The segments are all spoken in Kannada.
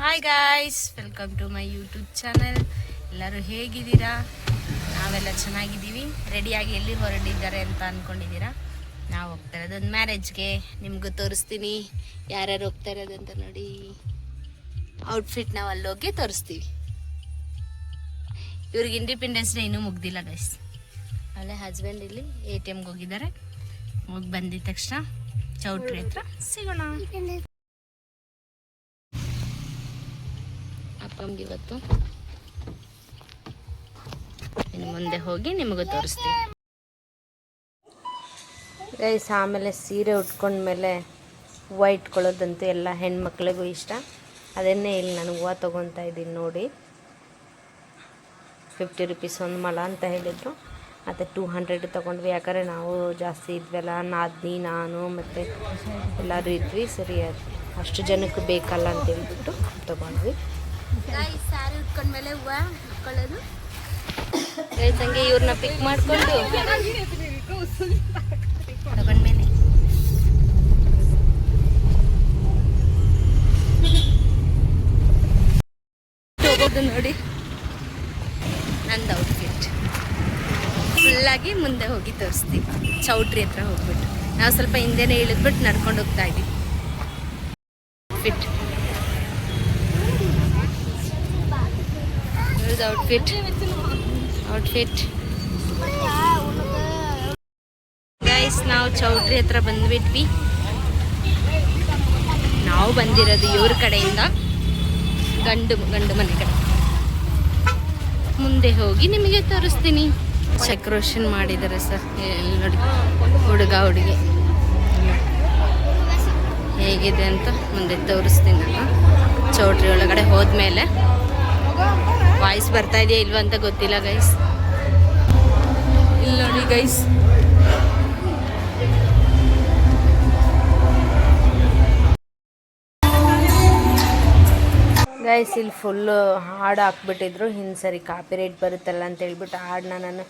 Hi guys, welcome to my YouTube channel. ಎಲ್ಲರೂ ಹೇಗಿದ್ದೀರಾ? ನಾವೆಲ್ಲ ಚೆನ್ನಾಗಿದ್ದೀವಿ. ರೆಡಿಯಾಗಿ ಎಲ್ಲಿ ಹೊರಟಿದ್ದಾರೆ ಅಂತ ಅಂದ್ಕೊಂಡಿದ್ದೀರಾ? ನಾವು ಹೋಗ್ತಾ ಇರೋದು ಒಂದು ಮ್ಯಾರೇಜ್ಗೆ. ನಿಮಗೂ ತೋರಿಸ್ತೀನಿ ಯಾರ್ಯಾರು ಹೋಗ್ತಾ ಇರೋದಂತ. ನೋಡಿ, ಔಟ್ಫಿಟ್ ನಾವು ಅಲ್ಲೋಗಿ ತೋರಿಸ್ತೀವಿ. ಇವ್ರಿಗೆ ಇಂಡಿಪೆಂಡೆನ್ಸ್ ಡೇ ಇನ್ನೂ ಮುಗ್ದಿಲ್ಲ ಗೈಸ್. ಅಲ್ಲೇ ಹಸ್ಬೆಂಡ್ ಇಲ್ಲಿ ATMಗೆ ಹೋಗಿದ್ದಾರೆ. ಹೋಗಿ ಬಂದಿದ ತಕ್ಷಣ ಚೌಟ್ರಿ ಹತ್ರ ಸಿಗೋಣ. ಅಪ್ಪಮ್ಗೆ ಇವತ್ತು ಇನ್ನು ಮುಂದೆ ಹೋಗಿ ನಿಮಗೂ ತೋರಿಸ್ತೀವಿ ಗೈಸ್. ಆಮೇಲೆ ಸೀರೆ ಉಟ್ಕೊಂಡ್ಮೇಲೆ ಹೂವು ಇಟ್ಕೊಳ್ಳೋದಂತೂ ಎಲ್ಲ ಹೆಣ್ಮಕ್ಳಿಗೂ ಇಷ್ಟ. ಅದನ್ನೇ ಇಲ್ಲಿ ನಾನು ಹೂವು ತೊಗೊತಾ ಇದ್ದೀನಿ ನೋಡಿ. 50 ರೂಪೀಸ್ ಒಂದು ಮೊಳ ಅಂತ ಹೇಳಿದರು. ಮತ್ತು 200 ತೊಗೊಂಡ್ವಿ. ಯಾಕಂದರೆ ನಾವು ಜಾಸ್ತಿ ಇದ್ವಲ್ಲ, ನಾನು ಮತ್ತು ಎಲ್ಲರೂ ಇದ್ವಿ. ಸರಿ, ಅಷ್ಟು ಜನಕ್ಕೆ ಬೇಕಲ್ಲ ಅಂತ ಹೇಳ್ಬಿಟ್ಟು ತೊಗೊಂಡ್ವಿ. ಸ್ಯಾರಿ ಉಟ್ಕೊಂಡ್ಮೇಲೆ ಹೂವು ಇಟ್ಕೊಳ್ಳೋದು ಗೈಸ್. ಹಂಗೆ ಇವ್ರನ್ನ ಪಿಕ್ ಮಾಡಿಕೊಂಡು ತಗೊಂಡ್ಮೇಲೆ ಹೋಗೋದು ನೋಡಿ. ನಂದು ಔಟ್ಫಿಟ್ ಫುಲ್ಲಾಗಿ ಮುಂದೆ ಹೋಗಿ ತೋರಿಸ್ತೀವಿ. ಚೌಟ್ರಿ ಹತ್ರ ಹೋಗ್ಬಿಟ್ಟು ನಾವು ಸ್ವಲ್ಪ ಹಿಂದೆನೇ ಇಳಿದ್ಬಿಟ್ಟು ನಡ್ಕೊಂಡು ಹೋಗ್ತಾ ಇದ್ದೀವಿ. Fit outfit guys. ನಾವು ಚೌಟ್ರಿ ಹತ್ರ ಬಂದ್ಬಿಟ್ವಿ. ನಾವು ಬಂದಿರೋದು ಇವ್ರ ಕಡೆಯಿಂದ, ಗಂಡು ಮನೆ ಕಡೆ. ಮುಂದೆ ಹೋಗಿ ನಿಮಗೆ ತೋರಿಸ್ತೀನಿ. ಡೆಕೋರೇಷನ್ ಮಾಡಿದ್ದಾರೆ ಸರ್ ನೋಡಿ. ಹುಡುಗಿ ಹೇಗಿದೆ ಅಂತ ಮುಂದೆ ತೋರಿಸ್ತೀನಿ ನಾನು. ಚೌಟ್ರಿ ಒಳಗಡೆ ಹೋದ್ಮೇಲೆ ವಾಯ್ಸ್ ಬರ್ತಾ ಇದೆಯಾ ಇಲ್ವಾ ಅಂತ ಗೊತ್ತಿಲ್ಲ ಗೈಸ್. ಇಲ್ಲಿ ನೋಡಿ ಗೈಸ್, ಇಲ್ಲಿ ಫುಲ್ಲು ಹಾಡು ಹಾಕ್ಬಿಟ್ಟಿದ್ರು. ಹಿಂದೆ ಸರಿ ಕಾಪಿ ರೈಟ್ ಬರುತ್ತಲ್ಲ ಅಂತ ಹೇಳ್ಬಿಟ್ಟು ಹಾಡನ್ನ ನಾನು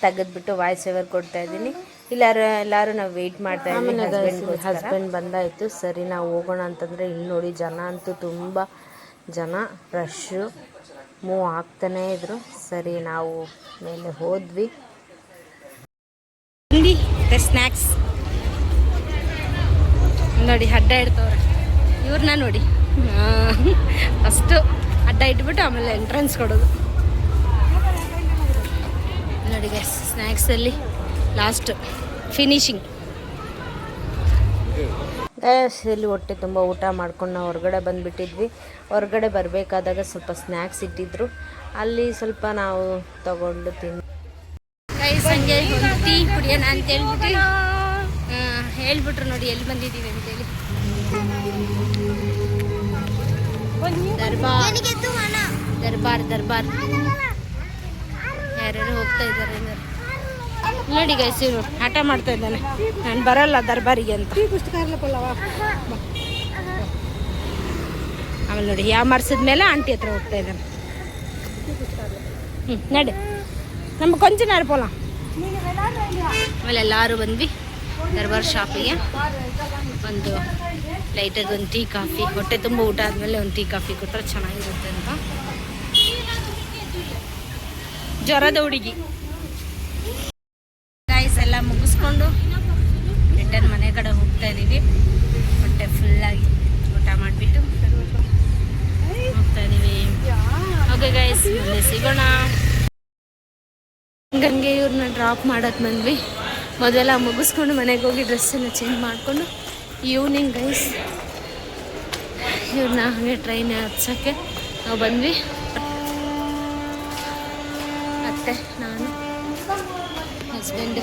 ತೆಗೆದ್ಬಿಟ್ಟು ವಾಯ್ಸ್ ಓವರ್ ಕೊಡ್ತಾ ಇದ್ದೀನಿ. ಎಲ್ಲರೂ ನಾವು ವೆಯ್ಟ್ ಮಾಡ್ತಾ ಇದ್ದೀವಿ. ಹಸ್ಬೆಂಡ್ ಬಂದಾಯಿತು. ಸರಿ, ನಾವು ಹೋಗೋಣ ಅಂತಂದರೆ ಇಲ್ಲಿ ನೋಡಿ ಜನ ಅಂತೂ ತುಂಬ ಜನ, ರಶ್ಶು ಮೂವ್ ಆಗ್ತಾನೇ ಇದ್ರು. ಸರಿ, ನಾವು ಮೇಲೆ ಹೋದ್ವಿ. ಸ್ನ್ಯಾಕ್ಸ್ ನೋಡಿ, ಅಡ್ಡ ಇಡ್ತವ್ರೆ ಇವ್ರನ್ನ ನೋಡಿ. ಫಸ್ಟು ಅಡ್ಡ ಇಟ್ಬಿಟ್ಟು ಆಮೇಲೆ ಎಂಟ್ರೆನ್ಸ್ ಕೊಡೋದು ನೋಡಿ ಗೈಸ್. ಸ್ನ್ಯಾಕ್ಸಲ್ಲಿ last finishing. ಇಲ್ಲಿ ಹೊಟ್ಟೆ ತುಂಬ ಊಟ ಮಾಡ್ಕೊಂಡು ನಾವು ಹೊರಗಡೆ ಬಂದುಬಿಟ್ಟಿದ್ವಿ. ಹೊರಗಡೆ ಬರಬೇಕಾದಾಗ ಸ್ವಲ್ಪ ಸ್ನ್ಯಾಕ್ಸ್ ಇಟ್ಟಿದ್ರು, ಅಲ್ಲಿ ಸ್ವಲ್ಪ ನಾವು ತಗೊಂಡು ತಿಂದು ಗೈಸ್. ಹಂಗೆ ಒಂದು ಟೀ ಕುಡಿಯೋಣ ಅಂತ ಹೇಳ್ಬಿಟ್ರು ನೋಡಿ ಎಲ್ಲಿ ಬಂದಿದ್ದೀವಿ ಅಂತೇಳಿ. ದರ್ಬಾರ್ ಯಾರ್ಯಾರು ಹೋಗ್ತಾ ಇದ್ದಾರೆ ನೋಡಿ ಗೈಸ್. ಇವರು ಆಟ ಮಾಡ್ತಾ ಇದ್ದಾನೆ, ನಾನು ಬರಲ್ಲ ದರ್ಬಾರಿಗೆ ಅಂತ. ಆಮೇಲೆ ನೋಡಿ ಯಾಮಾರ್ಸಿದ್ಮೇಲೆ ಆಂಟಿ ಹತ್ರ ಹೋಗ್ತಾ ಇದ್ದಾನೆ. ನಡಿ ನಮ್ಮ ಕೊಂಚ ನೇರ ಪೋಲ. ಆಮೇಲೆ ಎಲ್ಲರೂ ಬಂದ್ವಿ ದರ್ಬಾರ್ ಶಾಪಿಗೆ. ಒಂದು ಲೈಟಾಗಿ ಒಂದು ಟೀ ಕಾಫಿ, ಹೊಟ್ಟೆ ತುಂಬ ಊಟ ಆದಮೇಲೆ ಒಂದು ಟೀ ಕಾಫಿ ಕೊಟ್ಟರೆ ಚೆನ್ನಾಗಿರುತ್ತೆ ಅಂತ. ಜ್ವರದ ಹುಡುಗಿ ಗೈಸ್ ಎಲ್ಲ ಮುಗಿಸ್ಕೊಂಡು ರಿಟರ್ನ್ ಮನೆ ಕಡೆ ಹೋಗ್ತಾ ಇದ್ದೀವಿ. ಹೊಟ್ಟೆ ಫುಲ್ಲಾಗಿ ಊಟ ಮಾಡಿಬಿಟ್ಟು ಹೋಗ್ತಾ ಇದ್ದೀವಿ. ಓಕೆ ಗೈಸ್, ಮುಂದೆ ಸಿಗೋಣ. ಗಂಗೆ ಇವ್ರನ್ನ ಡ್ರಾಪ್ ಮಾಡೋಕ್ಕೆ ಬಂದ್ವಿ. ಮೊದಲೆಲ್ಲ ಮುಗಿಸ್ಕೊಂಡು ಮನೆಗೆ ಹೋಗಿ ಡ್ರೆಸ್ಸನ್ನು ಚೇಂಜ್ ಮಾಡಿಕೊಂಡು ಈವ್ನಿಂಗ್ ಗೈಸ್ ಇವ್ರನ್ನ ಹಾಗೆ ಟ್ರೈನ್ ಹತ್ಸೋಕ್ಕೆ ನಾವು ಬಂದ್ವಿ. ಮತ್ತೆ ನಾನು ಹಸ್ಬೆಂಡ್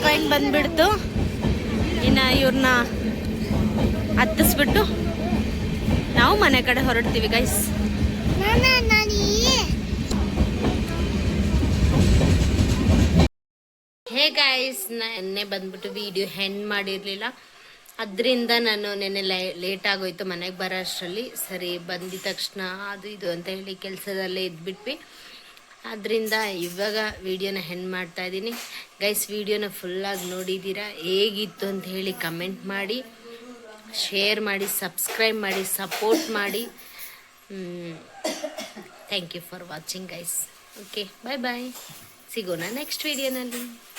ಟ್ರೈನ್ ಬಂದ್ಬಿಡ್ತು. ಇನ್ನು ಇವ್ರನ್ನ ಹತ್ತಿಸ್ಬಿಟ್ಟು ನಾವು ಮನೆ ಕಡೆ ಹೊರಡ್ತೀವಿ ಗೈಸ್. ಹೇ ಗೈಸ್, ನೆನ್ನೆ ಬಂದ್ಬಿಟ್ಟು ವಿಡಿಯೋ ಹೆಂಡ್ ಮಾಡಿರಲಿಲ್ಲ. ಅದರಿಂದ ನಾನು ನೆನ್ನೆ ಲೇಟ್ ಆಗೋಯ್ತು ಮನೆಗೆ ಬರೋ ಅಷ್ಟರಲ್ಲಿ. ಸರಿ, ಬಂದಿದ ತಕ್ಷಣ ಅದು ಇದು ಅಂತ ಹೇಳಿ ಕೆಲಸದಲ್ಲೇ ಇದ್ಬಿಟ್ವಿ. ಅದರಿಂದ ಇವಾಗ ವಿಡಿಯೋನ ಹೆಂಡ್ ಮಾಡ್ತಾ ಇದ್ದೀನಿ ಗೈಸ್. ವಿಡಿಯೋನ ಫುಲ್ಲಾಗಿ ನೋಡಿದ್ದೀರಾ, ಹೇಗಿತ್ತು ಅಂತ ಹೇಳಿ ಕಮೆಂಟ್ ಮಾಡಿ. ಶೇರ್ ಮಾಡಿ, ಸಬ್ಸ್ಕ್ರೈಬ್ ಮಾಡಿ, ಸಪೋರ್ಟ್ ಮಾಡಿ. Thank you for watching guys. Okay, bye bye. ಸಿಗೋಣ ನೆಕ್ಸ್ಟ್ ವಿಡಿಯೋನಲ್ಲಿ.